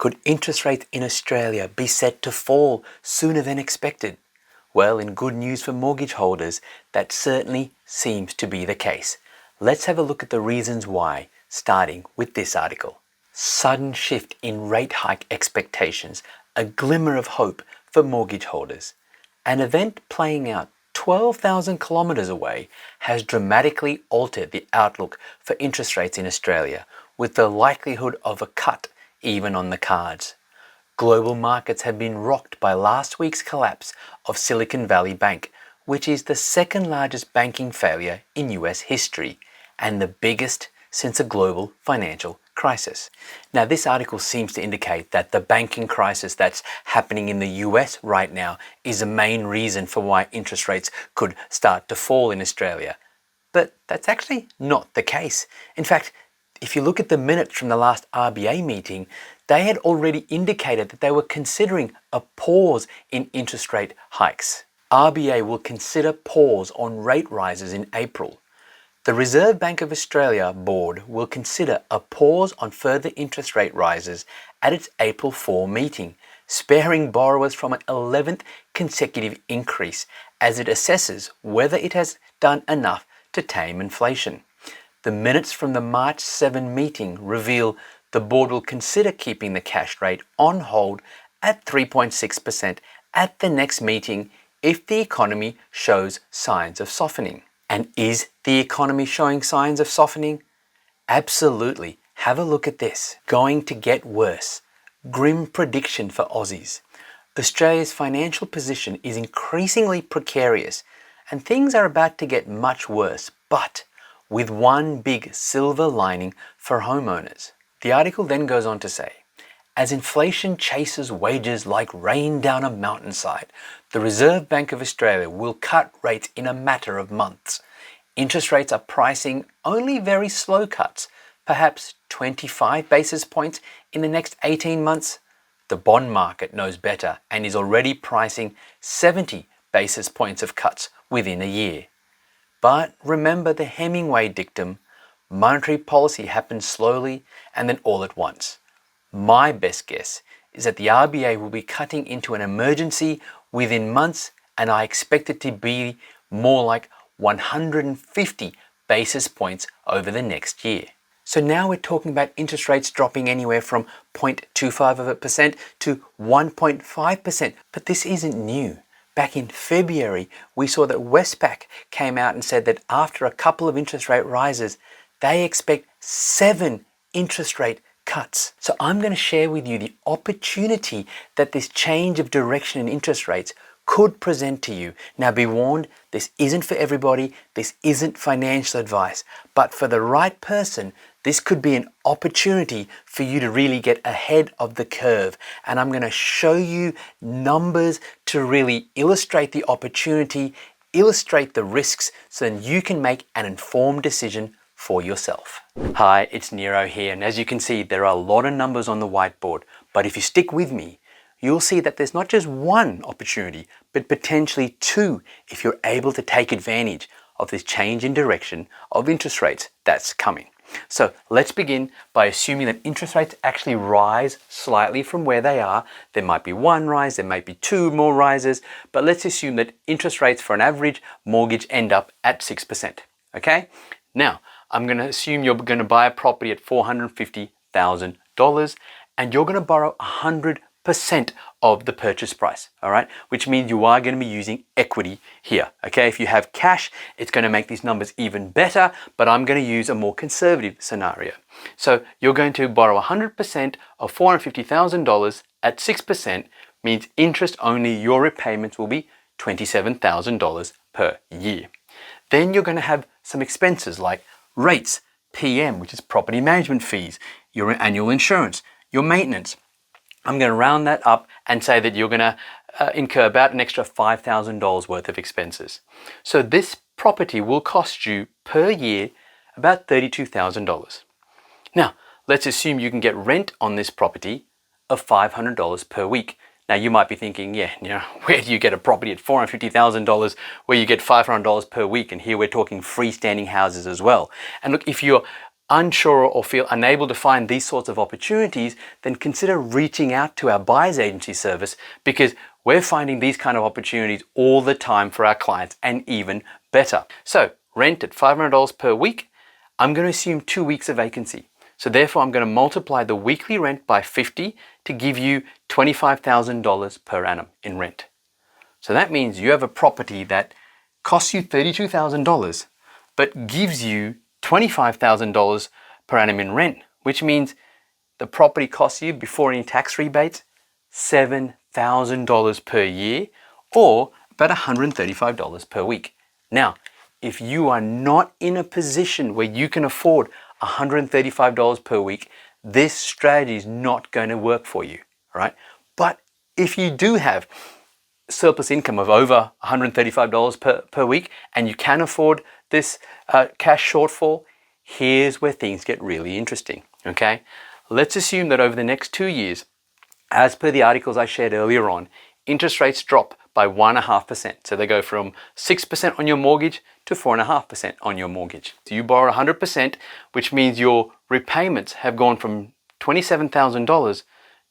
Could interest rates in Australia be set to fall sooner than expected? Well, in good news for mortgage holders, that certainly seems to be the case. Let's have a look at the reasons why, starting with this article. Sudden shift in rate hike expectations, a glimmer of hope for mortgage holders. An event playing out 12,000 kilometres away has dramatically altered the outlook for interest rates in Australia, with the likelihood of a cut even on the cards. Global markets have been rocked by last week's collapse of Silicon Valley Bank, which is the second largest banking failure in US history and the biggest since a global financial crisis. Now, this article seems to indicate that the banking crisis that's happening in the US right now is a main reason for why interest rates could start to fall in Australia. But that's actually not the case. In fact, if you look at the minutes from the last RBA meeting, they had already indicated that they were considering a pause in interest rate hikes. RBA will consider pause on rate rises in April. The Reserve Bank of Australia board will consider a pause on further interest rate rises at its April 4 meeting, sparing borrowers from an 11th consecutive increase as it assesses whether it has done enough to tame inflation. The minutes from the March 7 meeting reveal the board will consider keeping the cash rate on hold at 3.6% at the next meeting if the economy shows signs of softening. And is the economy showing signs of softening? Absolutely. Have a look at this. Going to get worse. Grim prediction for Aussies. Australia's financial position is increasingly precarious and things are about to get much worse, but with one big silver lining for homeowners. The article then goes on to say, as inflation chases wages like rain down a mountainside, the Reserve Bank of Australia will cut rates in a matter of months. Interest rates are pricing only very slow cuts, perhaps 25 basis points in the next 18 months. The bond market knows better and is already pricing 70 basis points of cuts within a year. But remember the Hemingway dictum, monetary policy happens slowly and then all at once. My best guess is that the RBA will be cutting into an emergency within months, and I expect it to be more like 150 basis points over the next year. So now we're talking about interest rates dropping anywhere from 0.25% to 1.5%, but this isn't new. Back in February, we saw that Westpac came out and said that after a couple of interest rate rises, they expect 7 interest rate cuts. So I'm going to share with you the opportunity that this change of direction in interest rates could present to you. Now be warned, this isn't for everybody, this isn't financial advice, but for the right person, this could be an opportunity for you to really get ahead of the curve. And I'm going to show you numbers to really illustrate the opportunity, illustrate the risks, so then you can make an informed decision for yourself. Hi, it's Nero here, and as you can see, there are a lot of numbers on the whiteboard, but if you stick with me, you'll see that there's not just one opportunity, but potentially 2 if you're able to take advantage of this change in direction of interest rates that's coming. So let's begin by assuming that interest rates actually rise slightly from where they are. There might be 1 rise, there might be 2 more rises, but let's assume that interest rates for an average mortgage end up at 6%. Okay? Now, I'm going to assume you're going to buy a property at $450,000 and you're going to borrow 100% of the purchase price, all right? Which means you are going to be using equity here, okay? If you have cash, it's going to make these numbers even better, but I'm going to use a more conservative scenario. So you're going to borrow 100% of $450,000 at 6%, means interest only, your repayments will be $27,000 per year. Then you're going to have some expenses like rates, PM, which is property management fees, your annual insurance, your maintenance. I'm going to round that up and say that you're going to incur about an extra $5,000 worth of expenses. So this property will cost you per year about $32,000. Now, let's assume you can get rent on this property of $500 per week. Now you might be thinking, where do you get a property at $450,000 where you get $500 per week? And here we're talking freestanding houses as well. And look, if you're unsure or feel unable to find these sorts of opportunities, then consider reaching out to our buyer's agency service, because we're finding these kind of opportunities all the time for our clients, and even better. So rent at $500 per week. I'm going to assume 2 weeks of vacancy. So therefore I'm going to multiply the weekly rent by 50 to give you $25,000 per annum in rent. So that means you have a property that costs you $32,000 but gives you $25,000 per annum in rent, which means the property costs you, before any tax rebates, $7,000 per year, or about $135 per week. Now, if you are not in a position where you can afford $135 per week, this strategy is not going to work for you, right? But if you do have surplus income of over $135 per week and you can afford this cash shortfall, here's where things get really interesting, okay? Let's assume that over the next 2 years, as per the articles I shared earlier on, interest rates drop by 1.5%. So they go from 6% on your mortgage to 4.5% on your mortgage. So you borrow 100%, which means your repayments have gone from $27,000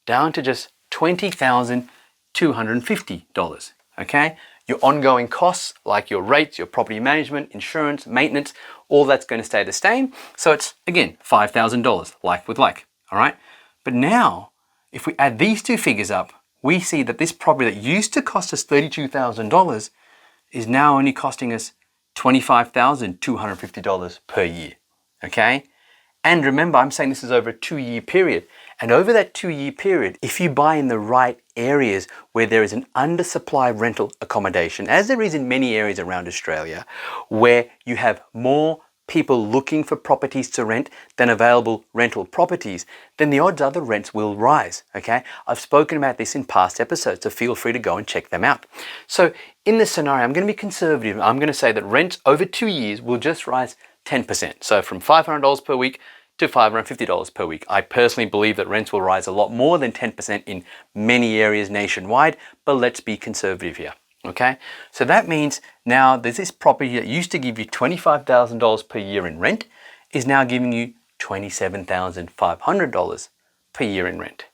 down to just $20,250, okay? Your ongoing costs, like your rates, your property management, insurance, maintenance, all that's going to stay the same. So it's, again, $5,000, like with like, all right? But now, if we add these two figures up, we see that this property that used to cost us $32,000 is now only costing us $25,250 per year, okay? And remember, I'm saying this is over a 2-year period. And over that 2-year period, if you buy in the right areas where there is an undersupply rental accommodation, as there is in many areas around Australia, where you have more people looking for properties to rent than available rental properties, then the odds are the rents will rise, okay? I've spoken about this in past episodes, so feel free to go and check them out. So in this scenario, I'm going to be conservative. I'm going to say that rents over 2 years will just rise 10%. So from $500 per week to $550 per week. I personally believe that rents will rise a lot more than 10% in many areas nationwide, but let's be conservative here. Okay, so that means now there's this property that used to give you $25,000 per year in rent is now giving you $27,500 per year in rent.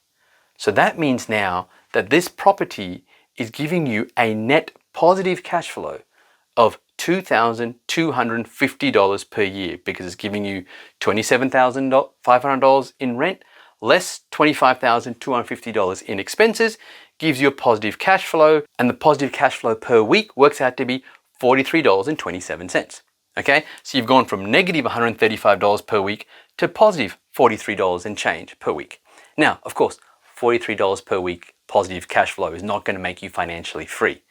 So that means now that this property is giving you a net positive cash flow of $2,250 per year, because it's giving you $27,500 in rent less $25,250 in expenses, gives you a positive cash flow, and the positive cash flow per week works out to be $43.27. Okay, so you've gone from negative $135 per week to positive $43 and change per week. Now, of course, $43 per week positive cash flow is not going to make you financially free.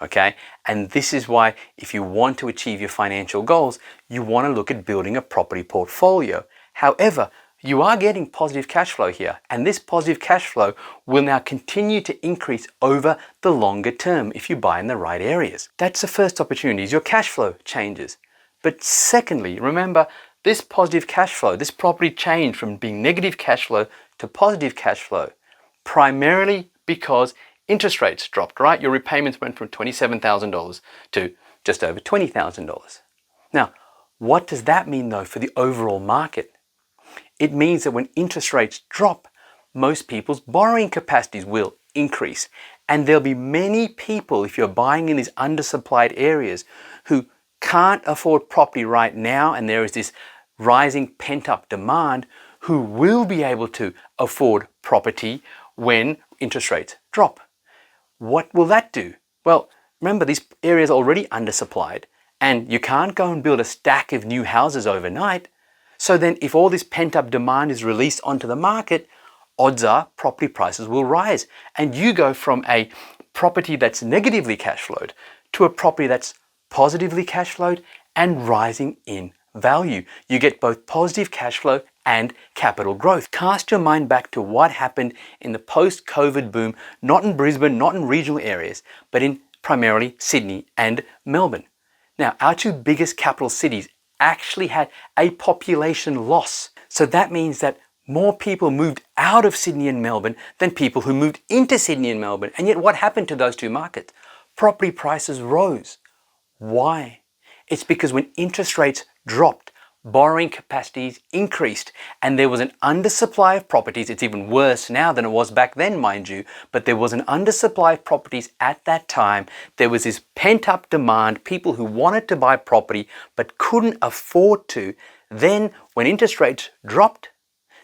Okay, and this is why if you want to achieve your financial goals, you want to look at building a property portfolio. However, you are getting positive cash flow here, and this positive cash flow will now continue to increase over the longer term if you buy in the right areas. That's the first opportunity, is your cash flow changes. But secondly, remember, this positive cash flow, this property changed from being negative cash flow to positive cash flow, primarily because interest rates dropped, right? Your repayments went from $27,000 to just over $20,000. Now, what does that mean though for the overall market? It means that when interest rates drop, most people's borrowing capacities will increase. And there'll be many people, if you're buying in these undersupplied areas, who can't afford property right now, and there is this rising pent-up demand, who will be able to afford property when interest rates drop. What will that do? Well, remember, these areas are already undersupplied, and you can't go and build a stack of new houses overnight. So then if all this pent-up demand is released onto the market, odds are property prices will rise. And you go from a property that's negatively cash flowed to a property that's positively cash flowed and rising in value. You get both positive cash flow and capital growth. Cast your mind back to what happened in the post-COVID boom, not in Brisbane, not in regional areas, but in primarily Sydney and Melbourne. Now, our two biggest capital cities actually had a population loss. So that means that more people moved out of Sydney and Melbourne than people who moved into Sydney and Melbourne. And yet what happened to those two markets? Property prices rose. Why? It's because when interest rates dropped, borrowing capacities increased and there was an undersupply of properties. It's even worse now than it was back then, mind you, but there was an undersupply of properties at that time. There was this pent-up demand, people who wanted to buy property but couldn't afford to. Then when interest rates dropped,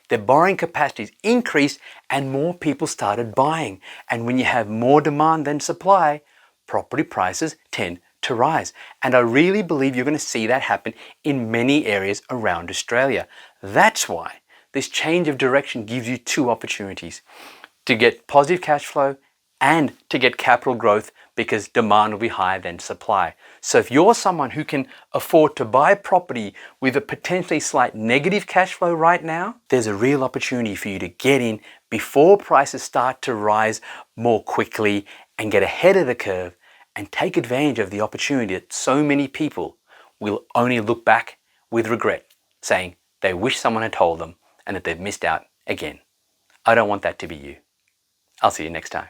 their borrowing capacities increased and more people started buying. And when you have more demand than supply, property prices tend to rise. And I really believe you're going to see that happen in many areas around Australia. That's why this change of direction gives you two opportunities: to get positive cash flow and to get capital growth, because demand will be higher than supply. So if you're someone who can afford to buy property with a potentially slight negative cash flow right now, there's a real opportunity for you to get in before prices start to rise more quickly and get ahead of the curve and take advantage of the opportunity that so many people will only look back with regret, saying they wish someone had told them and that they've missed out again. I don't want that to be you. I'll see you next time.